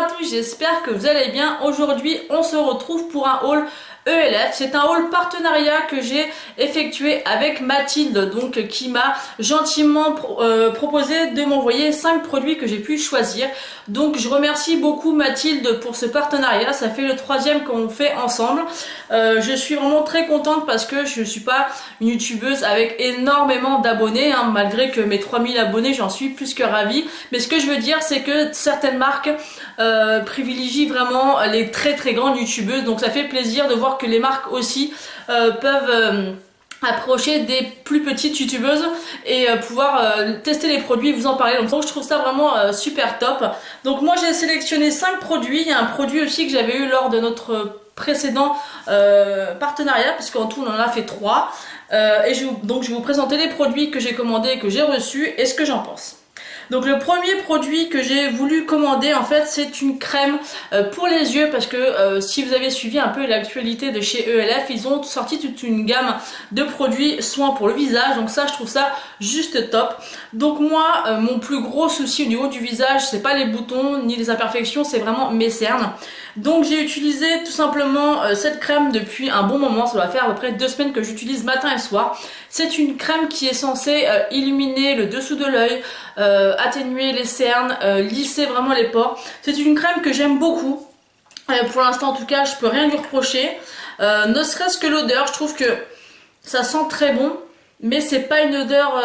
à tous, j'espère que vous allez bien. Aujourd'hui, on se retrouve pour un haul ELF. C'est un haul partenariat que j'ai effectué avec Mathilde, donc qui m'a gentiment proposé de m'envoyer 5 produits que j'ai pu choisir. Donc je remercie beaucoup Mathilde pour ce partenariat, ça fait le 3e qu'on fait ensemble. Je suis vraiment très contente parce que je ne suis pas une youtubeuse avec énormément d'abonnés, hein, malgré que mes 3000 abonnés, j'en suis plus que ravie. Mais ce que je veux dire, c'est que certaines marques privilégient vraiment les très grandes youtubeuses, donc ça fait plaisir de voir que les marques aussi peuvent approcher des plus petites youtubeuses et pouvoir tester les produits, vous en parler. Donc je trouve ça vraiment super top. Donc moi j'ai sélectionné 5 produits. Il y a un produit aussi que j'avais eu lors de notre précédent partenariat, puisqu'en tout on en a fait 3. Donc je vais vous présenter les produits que j'ai commandés, que j'ai reçus et ce que j'en pense. Donc le premier produit que j'ai voulu commander, en fait, c'est une crème pour les yeux, parce que si vous avez suivi un peu l'actualité de chez ELF, ils ont sorti toute une gamme de produits soins pour le visage. Donc ça, je trouve ça juste top. Donc moi, mon plus gros souci au niveau du visage, c'est pas les boutons ni les imperfections, c'est vraiment mes cernes. Donc j'ai utilisé tout simplement cette crème depuis un bon moment. Ça doit faire à peu près 2 semaines que j'utilise matin et soir. C'est une crème qui est censée illuminer le dessous de l'œil, atténuer les cernes, lisser vraiment les pores. C'est une crème que j'aime beaucoup. Pour l'instant en tout cas, je peux rien lui reprocher. Ne serait-ce que l'odeur, je trouve que ça sent très bon, mais c'est pas une odeur...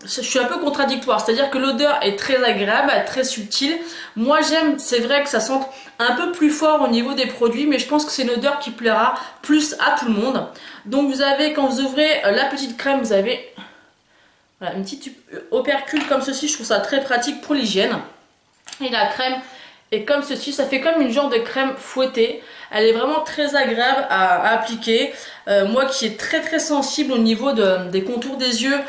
je suis un peu contradictoire, c'est-à-dire que l'odeur est très agréable, très subtile. Moi j'aime, c'est vrai que ça sente un peu plus fort au niveau des produits, mais je pense que c'est une odeur qui plaira plus à tout le monde. Donc vous avez, quand vous ouvrez la petite crème, vous avez voilà, une petite opercule comme ceci. Je trouve ça très pratique pour l'hygiène. Et la crème est comme ceci, ça fait comme une genre de crème fouettée. Elle est vraiment très agréable à appliquer. Moi qui est très sensible au niveau des contours des yeux,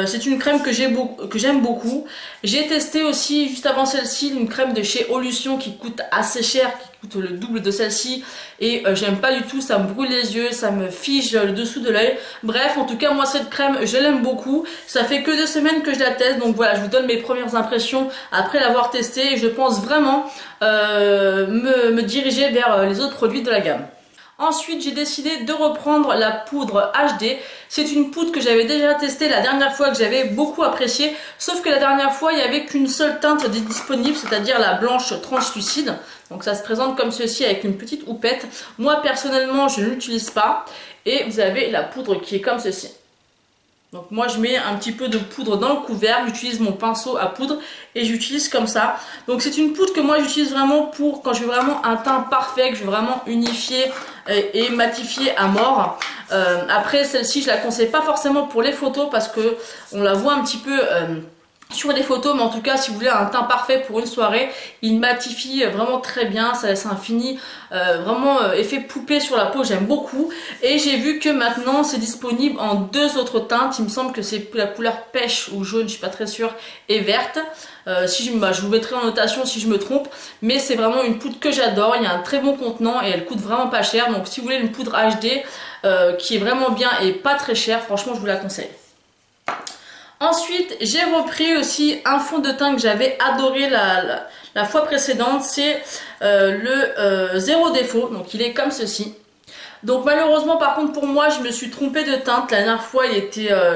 c'est une crème que j'aime beaucoup. J'ai testé aussi juste avant celle-ci une crème de chez Olution qui coûte assez cher, qui coûte le double de celle-ci, et j'aime pas du tout, ça me brûle les yeux, ça me fige le dessous de l'œil. Bref, en tout cas moi cette crème je l'aime beaucoup. Ça fait que 2 semaines que je la teste, donc voilà, je vous donne mes premières impressions après l'avoir testée, et je pense vraiment me diriger vers les autres produits de la gamme. Ensuite, j'ai décidé de reprendre la poudre HD. C'est une poudre que j'avais déjà testée la dernière fois, que j'avais beaucoup appréciée. Sauf que la dernière fois, il n'y avait qu'une seule teinte disponible, c'est-à-dire la blanche translucide. Donc ça se présente comme ceci avec une petite houppette. Moi, personnellement, je ne l'utilise pas. Et vous avez la poudre qui est comme ceci. Donc moi je mets un petit peu de poudre dans le couvercle, j'utilise mon pinceau à poudre et j'utilise comme ça. Donc c'est une poudre que moi j'utilise vraiment pour quand je veux vraiment un teint parfait, que je veux vraiment unifier et matifier à mort. Après celle-ci je la conseille pas forcément pour les photos parce que on la voit un petit peu... sur les photos, mais en tout cas si vous voulez un teint parfait pour une soirée, il matifie vraiment très bien, ça laisse un fini vraiment effet poupée sur la peau, j'aime beaucoup. Et j'ai vu que maintenant c'est disponible en 2 autres teintes, il me semble que c'est la couleur pêche ou jaune, je suis pas très sûre, et verte. Je vous mettrai en notation si je me trompe, mais c'est vraiment une poudre que j'adore, il y a un très bon contenant et elle coûte vraiment pas cher. Donc si vous voulez une poudre HD qui est vraiment bien et pas très chère, franchement je vous la conseille. Ensuite, j'ai repris aussi un fond de teint que j'avais adoré la fois précédente. C'est le Zéro Défaut. Donc il est comme ceci. Donc malheureusement par contre pour moi je me suis trompée de teinte. La dernière fois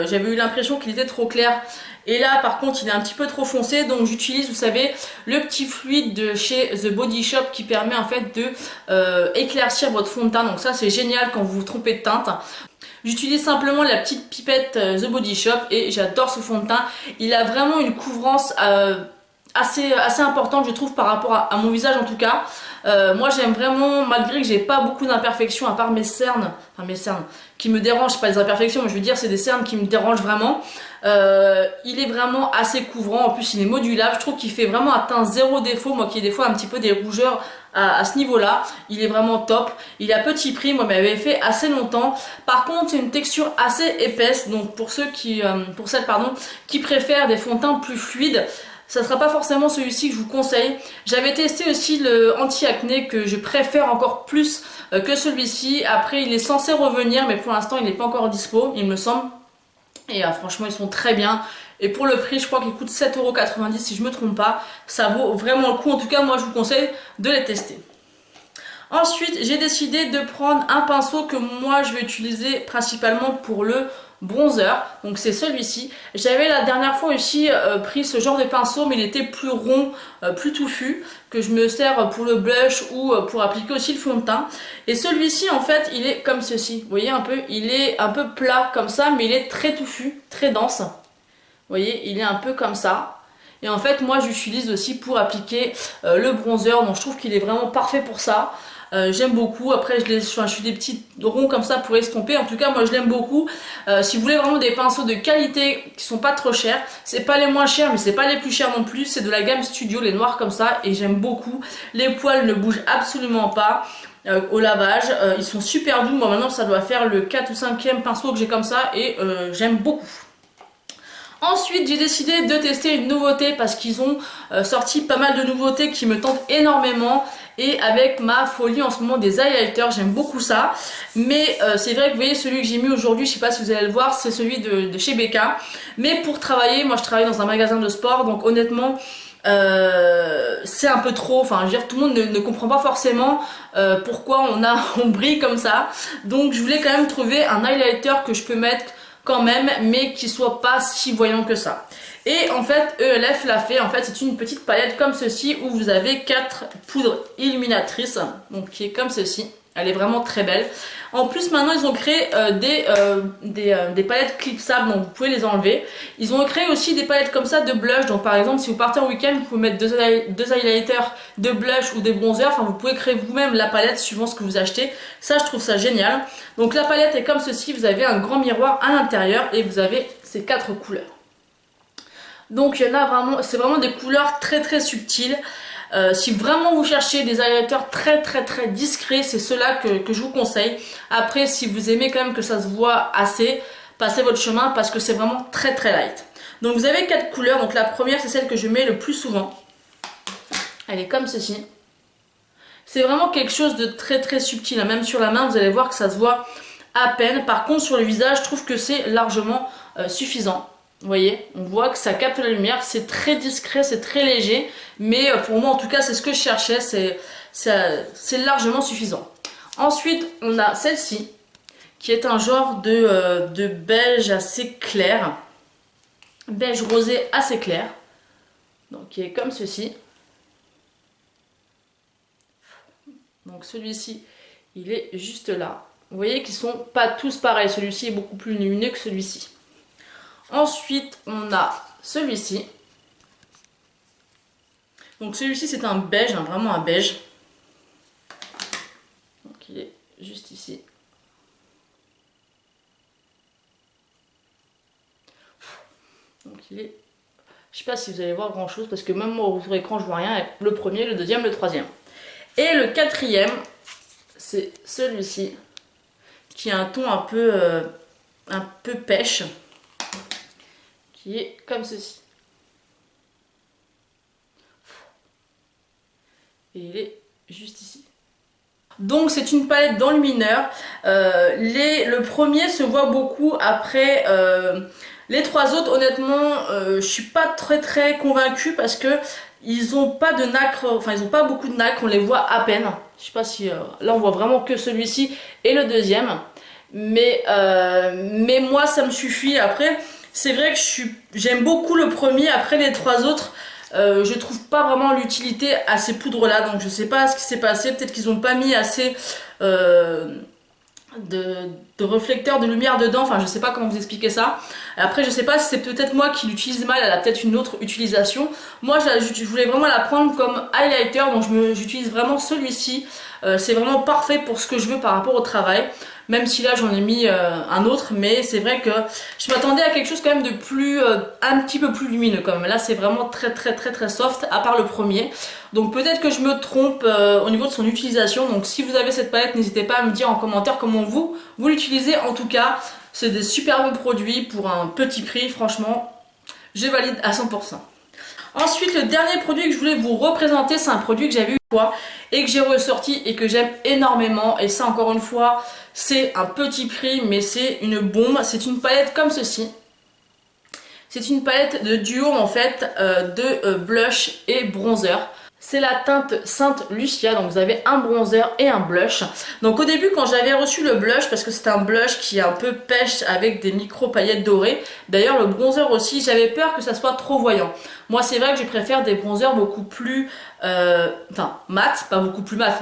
j'avais eu l'impression qu'il était trop clair. Et là par contre il est un petit peu trop foncé. Donc j'utilise, vous savez, le petit fluide de chez The Body Shop qui permet en fait de éclaircir votre fond de teint. Donc ça c'est génial quand vous vous trompez de teinte. J'utilise simplement la petite pipette The Body Shop et j'adore ce fond de teint. Il a vraiment une couvrance assez importante je trouve par rapport à mon visage en tout cas. Moi j'aime vraiment, malgré que j'ai pas beaucoup d'imperfections à part mes cernes qui me dérangent, pas les imperfections mais je veux dire c'est des cernes qui me dérangent vraiment. Il est vraiment assez couvrant, en plus il est modulable, je trouve qu'il fait vraiment un teint zéro défaut. Moi qui ai des fois un petit peu des rougeurs à ce niveau là, il est vraiment top. Il est à petit prix, moi m'avait fait assez longtemps. Par contre c'est une texture assez épaisse, donc pour celles qui préfèrent des fonds de teint plus fluides, ça ne sera pas forcément celui-ci que je vous conseille. J'avais testé aussi le anti-acné que je préfère encore plus que celui-ci. Après il est censé revenir mais pour l'instant il n'est pas encore dispo il me semble. Et franchement ils sont très bien. Et pour le prix, je crois qu'il coûte 7,90 € si je me trompe pas. Ça vaut vraiment le coup. En tout cas, moi, je vous conseille de les tester. Ensuite, j'ai décidé de prendre un pinceau que moi, je vais utiliser principalement pour le bronzer. Donc c'est celui-ci. J'avais la dernière fois aussi pris ce genre de pinceau, mais il était plus rond, plus touffu, que je me sers pour le blush ou pour appliquer aussi le fond de teint. Et celui-ci, en fait, il est comme ceci. Vous voyez un peu, il est un peu plat comme ça, mais il est très touffu, très dense. Vous voyez, il est un peu comme ça. Et en fait, moi, j'utilise aussi pour appliquer le bronzer. Donc je trouve qu'il est vraiment parfait pour ça. J'aime beaucoup. Après, je fais des petits ronds comme ça pour estomper. En tout cas, moi, je l'aime beaucoup. Si vous voulez vraiment des pinceaux de qualité qui sont pas trop chers, c'est pas les moins chers, mais c'est pas les plus chers non plus. C'est de la gamme Studio, les noirs comme ça. Et j'aime beaucoup. Les poils ne bougent absolument pas au lavage. Ils sont super doux. Moi, maintenant, ça doit faire le 4 ou 5e pinceau que j'ai comme ça. Et j'aime beaucoup. Ensuite, j'ai décidé de tester une nouveauté parce qu'ils ont sorti pas mal de nouveautés qui me tentent énormément. Et avec ma folie en ce moment des highlighters, j'aime beaucoup ça. Mais c'est vrai que vous voyez celui que j'ai mis aujourd'hui, je sais pas si vous allez le voir, c'est celui de chez Becca. Mais pour travailler, moi je travaille dans un magasin de sport, donc honnêtement c'est un peu trop, enfin je veux dire tout le monde ne comprend pas forcément pourquoi on brille comme ça. Donc je voulais quand même trouver un highlighter que je peux mettre quand même, mais qui soit pas si voyant que ça. Et en fait, ELF l'a fait. En fait, c'est une petite palette comme ceci où vous avez 4 poudres illuminatrices, donc qui est comme ceci. Elle est vraiment très belle. En plus, maintenant, ils ont créé des palettes clipsables, donc vous pouvez les enlever. Ils ont créé aussi des palettes comme ça de blush. Donc, par exemple, si vous partez en week-end, vous pouvez mettre deux highlighters de blush ou des bronzers. Enfin, vous pouvez créer vous-même la palette suivant ce que vous achetez. Ça, je trouve ça génial. Donc, la palette est comme ceci. Vous avez un grand miroir à l'intérieur et vous avez ces 4 couleurs. Donc, il y en a vraiment, c'est vraiment des couleurs très très subtiles. Si vraiment vous cherchez des highlighters très discrets, c'est ceux-là que je vous conseille. Après, si vous aimez quand même que ça se voit assez, passez votre chemin parce que c'est vraiment très light. Donc vous avez 4 couleurs. Donc la première, c'est celle que je mets le plus souvent. Elle est comme ceci. C'est vraiment quelque chose de très subtil. Même sur la main, vous allez voir que ça se voit à peine. Par contre, sur le visage, je trouve que c'est largement suffisant. Vous voyez, on voit que ça capte la lumière, c'est très discret, c'est très léger, mais pour moi en tout cas c'est ce que je cherchais, c'est largement suffisant. Ensuite on a celle-ci, qui est un genre de beige assez clair, beige rosé assez clair, donc qui est comme ceci. Donc celui-ci, il est juste là. Vous voyez qu'ils sont pas tous pareils, celui-ci est beaucoup plus lumineux que celui-ci. Ensuite, on a celui-ci. Donc celui-ci, c'est un beige, vraiment un beige. Donc il est juste ici. Donc il est... Je sais pas si vous allez voir grand-chose, parce que même moi, sur l'écran, je vois rien. Le premier, le deuxième, le troisième. Et le quatrième, c'est celui-ci, qui a un ton un peu pêche. Qui est comme ceci. Et il est juste ici. Donc c'est une palette dans le mineur. Le premier se voit beaucoup. Après les 3 autres, honnêtement, je suis pas très convaincue parce que ils ont pas de nacre, enfin ils ont pas beaucoup de nacre, on les voit à peine. Je sais pas si là on voit vraiment que celui-ci et le deuxième. Mais moi ça me suffit. Après c'est vrai que j'aime beaucoup le premier. Après les 3 autres, je trouve pas vraiment l'utilité à ces poudres là. Donc je sais pas ce qui s'est passé. Peut-être qu'ils ont pas mis assez de réflecteurs de lumière dedans. Enfin je sais pas comment vous expliquer ça. Après je sais pas si c'est peut-être moi qui l'utilise mal. Elle a peut-être une autre utilisation. Moi je voulais vraiment la prendre comme highlighter. Donc j'utilise vraiment celui-ci. C'est vraiment parfait pour ce que je veux par rapport au travail. Même si là j'en ai mis un autre, mais c'est vrai que je m'attendais à quelque chose quand même de plus, un petit peu plus lumineux quand même. Là c'est vraiment très soft, à part le premier. Donc peut-être que je me trompe au niveau de son utilisation. Donc si vous avez cette palette, n'hésitez pas à me dire en commentaire comment vous l'utilisez. En tout cas, c'est des super bons produits pour un petit prix, franchement, je valide à 100%. Ensuite, le dernier produit que je voulais vous représenter, c'est un produit que j'avais eu une fois et que j'ai ressorti et que j'aime énormément. Et ça, encore une fois, c'est un petit prix, mais c'est une bombe. C'est une palette comme ceci. C'est une palette de duo en fait de blush et bronzer. C'est la teinte Sainte Lucia, donc vous avez un bronzer et un blush. Donc au début quand j'avais reçu le blush, parce que c'est un blush qui est un peu pêche avec des micro paillettes dorées, d'ailleurs le bronzer aussi, j'avais peur que ça soit trop voyant. Moi c'est vrai que je préfère des bronzers beaucoup plus, mat, pas beaucoup plus mat,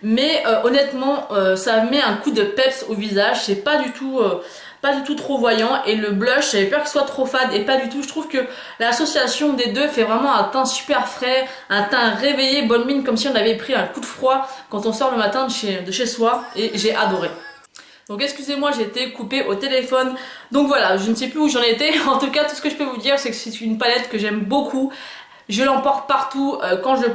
mais honnêtement ça met un coup de peps au visage, c'est pas du tout trop voyant, et le blush j'avais peur qu'il soit trop fade et pas du tout. Je trouve que l'association des deux fait vraiment un teint super frais, un teint réveillé, bonne mine, comme si on avait pris un coup de froid quand on sort le matin de chez soi, et j'ai adoré. Donc excusez-moi, j'ai été coupée au téléphone. Donc voilà, je ne sais plus où j'en étais. En tout cas, tout ce que je peux vous dire, c'est que c'est une palette que j'aime beaucoup. Je l'emporte partout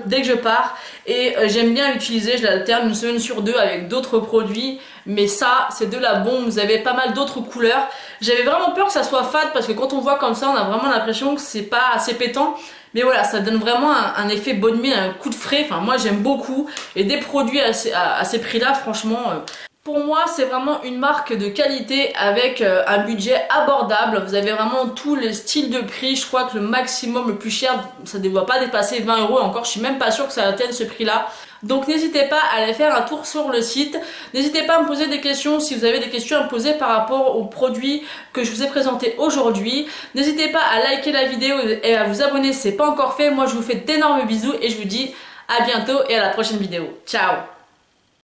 dès que je pars, et j'aime bien l'utiliser. Je l'alterne une semaine sur deux avec d'autres produits, mais ça c'est de la bombe. Vous avez pas mal d'autres couleurs. J'avais vraiment peur que ça soit fade, parce que quand on voit comme ça on a vraiment l'impression que c'est pas assez pétant, mais voilà, ça donne vraiment un effet bonne mine, un coup de frais. Enfin moi j'aime beaucoup, et des produits à ces prix là, franchement pour moi, c'est vraiment une marque de qualité avec un budget abordable. Vous avez vraiment tous les styles de prix. Je crois que le maximum, le plus cher, ça ne doit pas dépasser 20 euros. Encore, je suis même pas sûre que ça atteigne ce prix-là. Donc n'hésitez pas à aller faire un tour sur le site. N'hésitez pas à me poser des questions si vous avez des questions à me poser par rapport aux produits que je vous ai présentés aujourd'hui. N'hésitez pas à liker la vidéo et à vous abonner si ce n'est pas encore fait. Moi, je vous fais d'énormes bisous et je vous dis à bientôt et à la prochaine vidéo. Ciao!